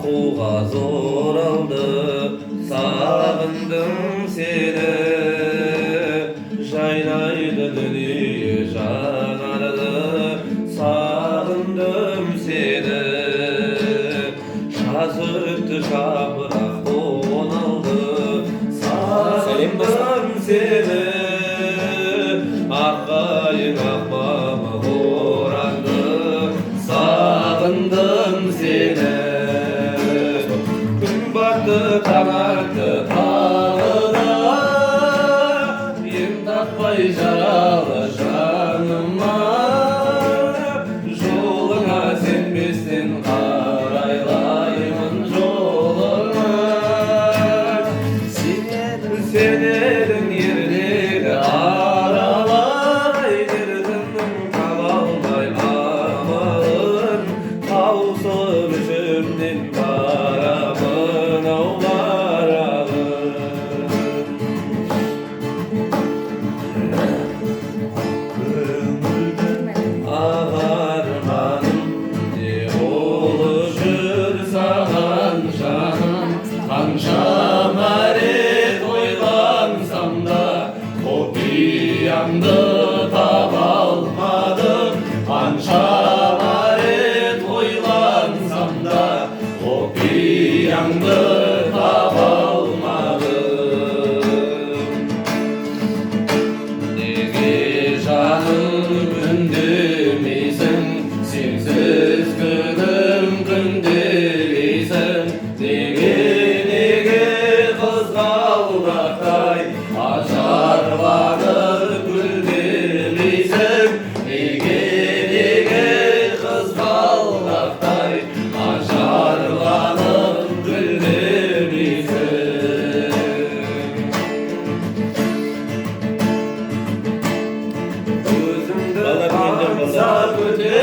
Аққуға зор алды, сағындым сені. Жайнайды дүние жанарды, сағындым сені. Жазыпты жапырақ тоналды, сағындым сені. Аққайың ақмамы оранды, сағындым сені. Күн батты таң атты тағы да, ем таппай жаралы жаныма. Жолыңа сенбестен қарайлаймын жолыңа. Сенедің ерлігі аралай, дертімнің таба алмай амалын. Таусылып ішімнен барамын, ау барамын. Ағарманым не олы жүр саған жаным. Қаншама рет ойлансам да, құпиямды таба алмадым. Қаншама рет ойлансам да, құпиямды таба алмадым. Неге жаным үндемейсің, сенсіз күнім күнделейсің. Неге қызғалдақтай ажарланып гүлдемейсің. Неге қызғалдақтай ажарланып гүлдемейсің. Өзіңді аңсап өте